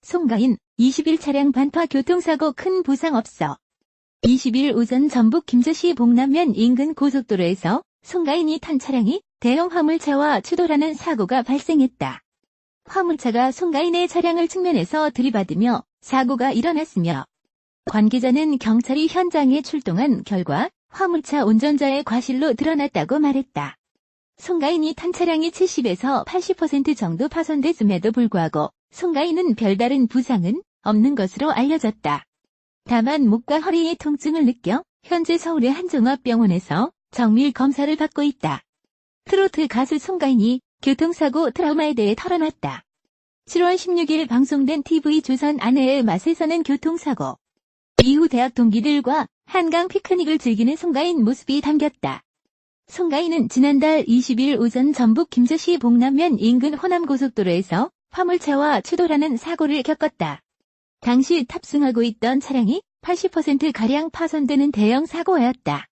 송가인, 20일 차량 반파 교통사고 큰 부상 없어. 20일 오전 전북 김제시 봉남면 인근 고속도로에서 송가인이 탄 차량이 대형 화물차와 추돌하는 사고가 발생했다. 화물차가 송가인의 차량을 측면에서 들이받으며 사고가 일어났으며 관계자는 경찰이 현장에 출동한 결과 화물차 운전자의 과실로 드러났다고 말했다. 송가인이 탄 차량이 70에서 80% 정도 파손됐음에도 불구하고 송가인은 별다른 부상은 없는 것으로 알려졌다. 다만 목과 허리의 통증을 느껴 현재 서울의 한 종합병원에서 정밀 검사를 받고 있다. 트로트 가수 송가인이 교통사고 트라우마에 대해 털어놨다. 7월 16일 방송된 TV조선 아내의 맛에서는 교통사고 이후 대학 동기들과 한강 피크닉을 즐기는 송가인 모습이 담겼다. 송가인은 지난달 20일 오전 전북 김제시 봉남면 인근 호남고속도로에서 화물차와 추돌하는 사고를 겪었다. 당시 탑승하고 있던 차량이 80%가량 파손되는 대형 사고였다.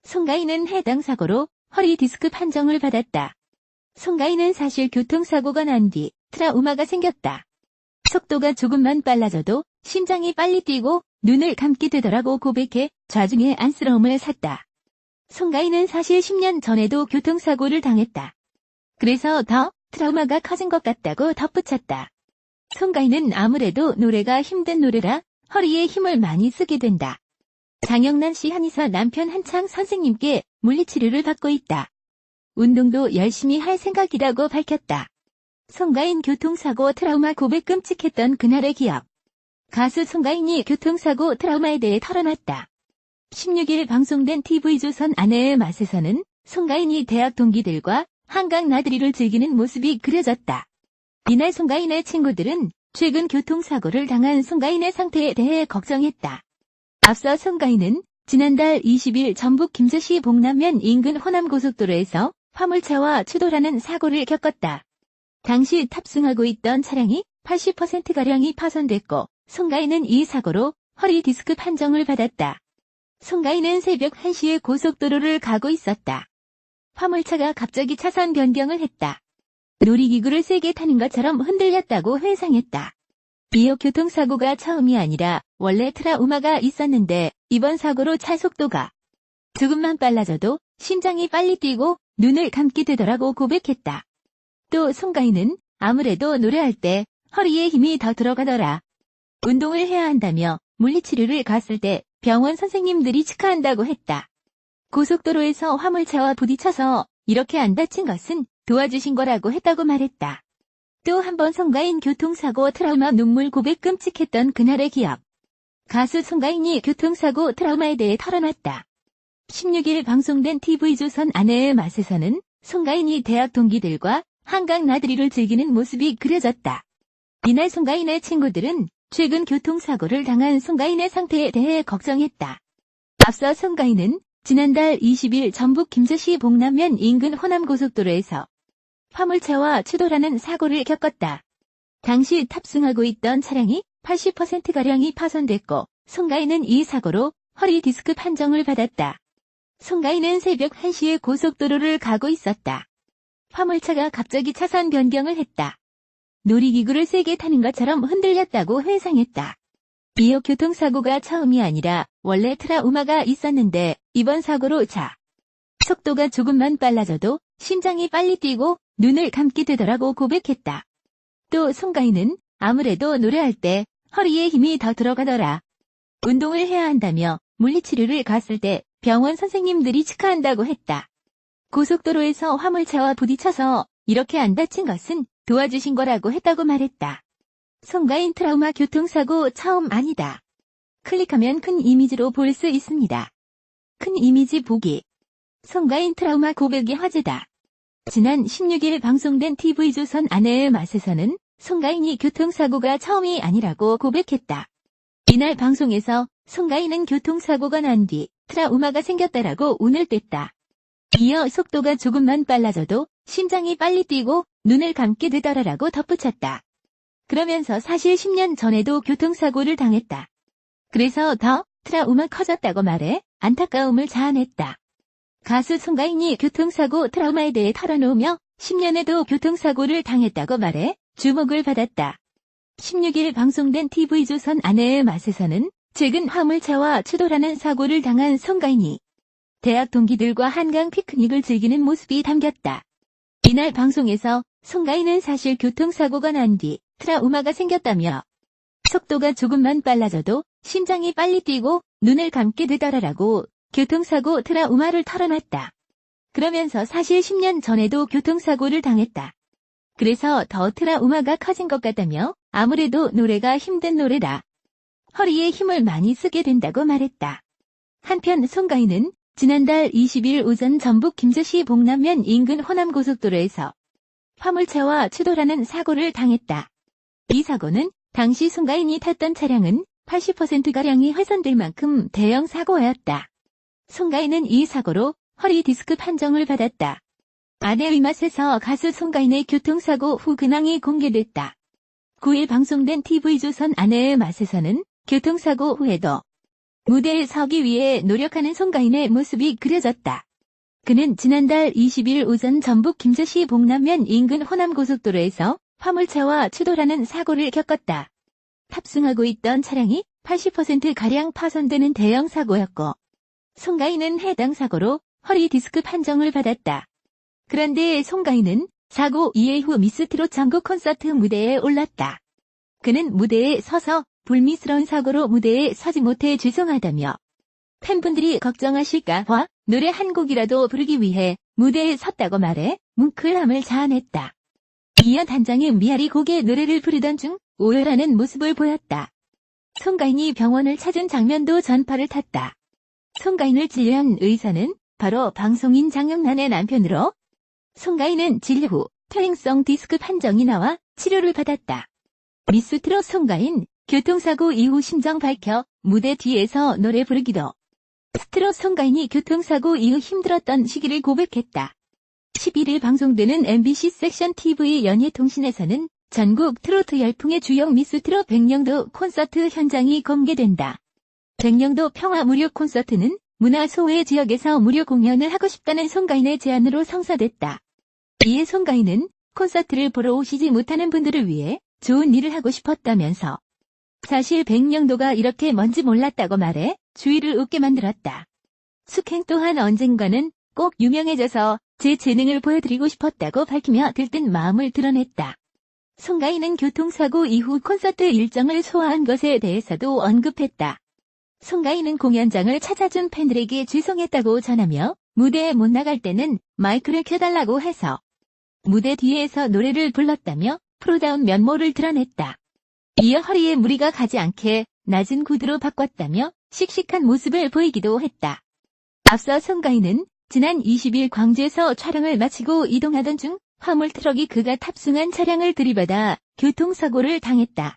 송가인은 해당 사고로 허리 디스크 판정을 받았다. 송가인은 사실 교통사고가 난 뒤 트라우마가 생겼다. 속도가 조금만 빨라져도 심장이 빨리 뛰고 눈을 감게 되더라고 고백해 좌중의 안쓰러움을 샀다. 송가인은 사실 10년 전에도 교통사고를 당했다. 그래서 더 트라우마가 커진 것 같다고 덧붙였다. 송가인은 아무래도 노래가 힘든 노래라 허리에 힘을 많이 쓰게 된다. 장영란 씨 한의사 남편 한창 선생님께 물리치료를 받고 있다. 운동도 열심히 할 생각이라고 밝혔다. 송가인 교통사고 트라우마 고백 끔찍했던 그날의 기억. 가수 송가인이 교통사고 트라우마에 대해 털어놨다. 16일 방송된 TV조선 아내의 맛에서는 송가인이 대학 동기들과 한강 나들이를 즐기는 모습이 그려졌다. 이날 송가인의 친구들은 최근 교통사고를 당한 송가인의 상태에 대해 걱정했다. 앞서 송가인은 지난달 20일 전북 김제시 봉남면 인근 호남고속도로에서 화물차와 추돌하는 사고를 겪었다. 당시 탑승하고 있던 차량이 80%가량이 파손됐고 송가인은 이 사고로 허리 디스크 판정을 받았다. 송가인은 새벽 1시에 고속도로를 가고 있었다. 화물차가 갑자기 차선 변경을 했다. 놀이기구를 세게 타는 것처럼 흔들렸다고 회상했다. 비록 교통사고가 처음이 아니라 원래 트라우마가 있었는데 이번 사고로 차 속도가 조금만 빨라져도 심장이 빨리 뛰고 눈을 감게 되더라고 고백했다. 또 송가인은 아무래도 노래할 때 허리에 힘이 더 들어가더라. 운동을 해야 한다며 물리치료를 갔을 때 병원 선생님들이 축하한다고 했다. 고속도로에서 화물차와 부딪혀서 이렇게 안 다친 것은 도와주신 거라고 했다고 말했다. 또 한 번 송가인 교통사고 트라우마 눈물 고백 끔찍했던 그날의 기억. 가수 송가인이 교통사고 트라우마에 대해 털어놨다. 16일 방송된 TV조선 아내의 맛에서는 송가인이 대학 동기들과 한강 나들이를 즐기는 모습이 그려졌다. 이날 송가인의 친구들은 최근 교통사고를 당한 송가인의 상태에 대해 걱정했다. 앞서 송가인은 지난달 20일 전북 김제시 봉남면 인근 호남고속도로에서 화물차와 추돌하는 사고를 겪었다. 당시 탑승하고 있던 차량이 80%가량이 파손됐고 송가인은 이 사고로 허리 디스크 판정을 받았다. 송가인은 새벽 1시에 고속도로를 가고 있었다. 화물차가 갑자기 차선 변경을 했다. 놀이기구를 세게 타는 것처럼 흔들렸다고 회상했다. 비록 교통사고가 처음이 아니라 원래 트라우마가 있었는데 이번 사고로 차 속도가 조금만 빨라져도 심장이 빨리 뛰고 눈을 감게 되더라고 고백했다. 또 송가인은 아무래도 노래할 때 허리에 힘이 더 들어가더라. 운동을 해야 한다며 물리치료를 갔을 때 병원 선생님들이 축하한다고 했다. 고속도로에서 화물차와 부딪혀서 이렇게 안 다친 것은 도와주신 거라고 했다고 말했다. 송가인 트라우마 교통사고 처음 아니다. 클릭하면 큰 이미지로 볼 수 있습니다. 큰 이미지 보기. 송가인 트라우마 고백이 화제다. 지난 16일 방송된 TV조선 아내의 맛에서는 송가인이 교통사고가 처음이 아니라고 고백했다. 이날 방송에서 송가인은 교통사고가 난 뒤 트라우마가 생겼다라고 운을 뗐다. 이어 속도가 조금만 빨라져도 심장이 빨리 뛰고 눈을 감게 되더라라고 덧붙였다. 그러면서 사실 10년 전에도 교통사고를 당했다. 그래서 더 트라우마 커졌다고 말해 안타까움을 자아냈다. 가수 송가인이 교통사고 트라우마에 대해 털어놓으며 10년에도 교통사고를 당했다고 말해 주목을 받았다. 16일 방송된 TV조선 아내의 맛에서는 최근 화물차와 추돌하는 사고를 당한 송가인이 대학 동기들과 한강 피크닉을 즐기는 모습이 담겼다. 이날 방송에서 송가인은 사실 교통사고가 난 뒤 트라우마가 생겼다며 속도가 조금만 빨라져도 심장이 빨리 뛰고 눈을 감게 되더라라고 교통사고 트라우마를 털어놨다. 그러면서 사실 10년 전에도 교통사고를 당했다. 그래서 더 트라우마가 커진 것 같다며 아무래도 노래가 힘든 노래다. 허리에 힘을 많이 쓰게 된다고 말했다. 한편 송가인은 지난달 20일 오전 전북 김제시 봉남면 인근 호남고속도로에서 화물차와 추돌하는 사고를 당했다. 이 사고는 당시 송가인이 탔던 차량은 80%가량이 훼손될 만큼 대형 사고였다. 송가인은 이 사고로 허리 디스크 판정을 받았다. 아내의 맛에서 가수 송가인의 교통사고 후 근황이 공개됐다. 9일 방송된 TV조선 아내의 맛에서는 교통사고 후에도 무대에 서기 위해 노력하는 송가인의 모습이 그려졌다. 그는 지난달 20일 오전 전북 김제시 봉남면 인근 호남고속도로에서 화물차와 추돌하는 사고를 겪었다. 탑승하고 있던 차량이 80%가량 파손되는 대형 사고였고 송가인은 해당 사고로 허리 디스크 판정을 받았다. 그런데 송가인은 사고 이후 미스트롯 전국 콘서트 무대에 올랐다. 그는 무대에 서서 불미스러운 사고로 무대에 서지 못해 죄송하다며 팬분들이 걱정하실까봐 노래 한 곡이라도 부르기 위해 무대에 섰다고 말해 뭉클함을 자아냈다. 이어 단장의 미아리 곡의 노래를 부르던 중 오열하는 모습을 보였다. 송가인이 병원을 찾은 장면도 전파를 탔다. 송가인을 진료한 의사는 바로 방송인 장영란의 남편으로 송가인은 진료 후 퇴행성 디스크 판정이 나와 치료를 받았다. 미스트롯 송가인 교통사고 이후 심정 밝혀 무대 뒤에서 노래 부르기도. 스트롯 송가인이 교통사고 이후 힘들었던 시기를 고백했다. 11일 방송되는 MBC 섹션 TV 연예통신에서는 전국 트로트 열풍의 주역 미스트롯 백령도 콘서트 현장이 공개된다. 백령도 평화 무료 콘서트는 문화소외 지역에서 무료 공연을 하고 싶다는 송가인의 제안으로 성사됐다. 이에 송가인은 콘서트를 보러 오시지 못하는 분들을 위해 좋은 일을 하고 싶었다면서 사실 백령도가 이렇게 먼지 몰랐다고 말해 주위를 웃게 만들었다. 숙행 또한 언젠가는 꼭 유명해져서 제 재능을 보여드리고 싶었다고 밝히며 들뜬 마음을 드러냈다. 송가인은 교통사고 이후 콘서트 일정을 소화한 것에 대해서도 언급했다. 송가인은 공연장을 찾아준 팬들에게 죄송했다고 전하며 무대에 못 나갈 때는 마이크를 켜달라고 해서 무대 뒤에서 노래를 불렀다며 프로다운 면모를 드러냈다. 이어 허리에 무리가 가지 않게 낮은 구두로 바꿨다며 씩씩한 모습을 보이기도 했다. 앞서 송가인은 지난 20일 광주에서 촬영을 마치고 이동하던 중 화물 트럭이 그가 탑승한 차량을 들이받아 교통사고를 당했다.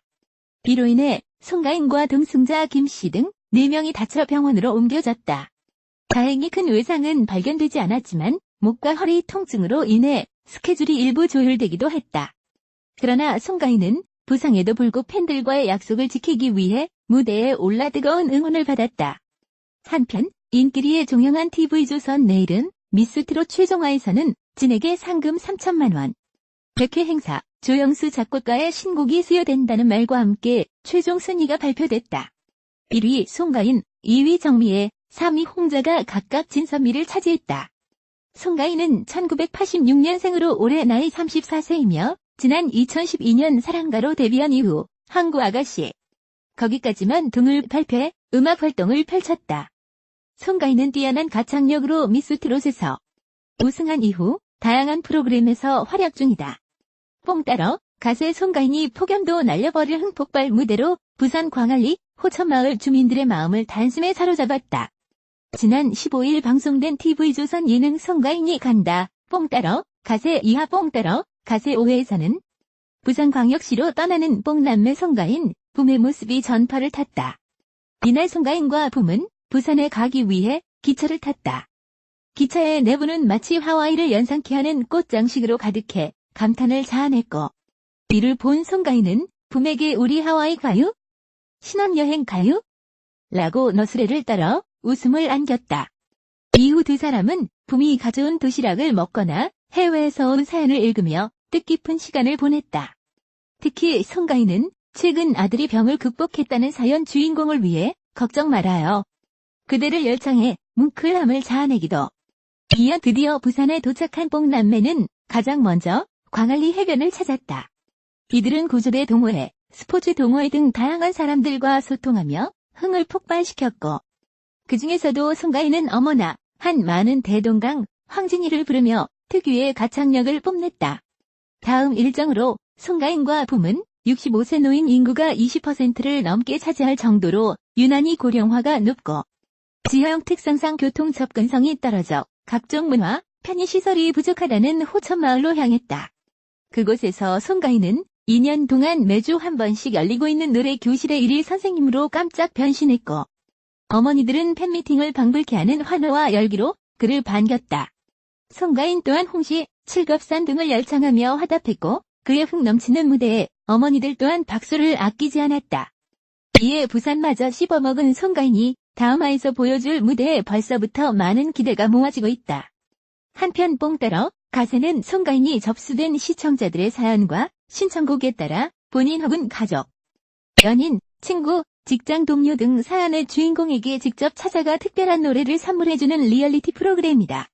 이로 인해 송가인과 동승자 김씨 등 4명이 다쳐 병원으로 옮겨졌다. 다행히 큰 외상은 발견되지 않았지만 목과 허리 통증으로 인해 스케줄이 일부 조율되기도 했다. 그러나 송가인은 부상에도 불구 팬들과의 약속을 지키기 위해 무대에 올라 뜨거운 응원을 받았다. 한편 인기리에 종영한 TV조선 내일은 미스트롯 최종화에서는 진에게 상금 3천만 원, 100회 행사, 조영수 작곡가의 신곡이 수여된다는 말과 함께 최종 순위가 발표됐다. 1위 송가인, 2위 정미애, 3위 홍자가 각각 진선미를 차지했다. 송가인은 1986년생으로 올해 나이 34세이며 지난 2012년 사랑가로 데뷔한 이후 항구 아가씨, 거기까지만 등을 발표해 음악 활동을 펼쳤다. 송가인은 뛰어난 가창력으로 미스트롯에서 우승한 이후 다양한 프로그램에서 활약 중이다. 뽕 따러 가세 송가인이 폭염도 날려버릴 흥폭발 무대로 부산 광안리 호천마을 주민들의 마음을 단숨에 사로잡았다. 지난 15일 방송된 TV조선 예능 송가인이 간다 뽕 따러 가세 2화 뽕 따러 가세 5회에서는 부산광역시로 떠나는 뽕남매 송가인, 붐의 모습이 전파를 탔다. 이날 송가인과 붐은 부산에 가기 위해 기차를 탔다. 기차의 내부는 마치 하와이를 연상케 하는 꽃장식으로 가득해 감탄을 자아냈고 이를 본 송가인은 붐에게 우리 하와이 가요? 신혼여행 가요? 라고 너스레를 떨어 웃음을 안겼다. 이후 두 사람은 붐이 가져온 도시락을 먹거나 해외에서 온 사연을 읽으며 뜻깊은 시간을 보냈다. 특히 송가인은 최근 아들이 병을 극복했다는 사연 주인공을 위해 걱정 말아요. 그대를 열창해 뭉클함을 자아내기도. 이어 드디어 부산에 도착한 뽕남매는 가장 먼저 광안리 해변을 찾았다. 이들은 구조대 동호회, 스포츠 동호회 등 다양한 사람들과 소통하며 흥을 폭발시켰고, 그 중에서도 송가인은 어머나 한 많은 대동강 황진이를 부르며 특유의 가창력을 뽐냈다. 다음 일정으로 송가인과 붐은 65세 노인 인구가 20%를 넘게 차지할 정도로 유난히 고령화가 높고 지형 특성상 교통 접근성이 떨어져 각종 문화, 편의시설이 부족하다는 호천마을로 향했다. 그곳에서 송가인은 2년 동안 매주 한 번씩 열리고 있는 노래 교실의 일일 선생님으로 깜짝 변신했고 어머니들은 팬미팅을 방불케 하는 환호와 열기로 그를 반겼다. 송가인 또한 홍시, 칠갑산 등을 열창하며 화답했고 그의 흥 넘치는 무대에 어머니들 또한 박수를 아끼지 않았다. 이에 부산마저 씹어먹은 송가인이 다음화에서 보여줄 무대에 벌써부터 많은 기대가 모아지고 있다. 한편 뽕따러 가세는 송가인이 접수된 시청자들의 사연과 신청곡에 따라 본인 혹은 가족, 연인, 친구, 직장 동료 등 사연의 주인공에게 직접 찾아가 특별한 노래를 선물해주는 리얼리티 프로그램이다.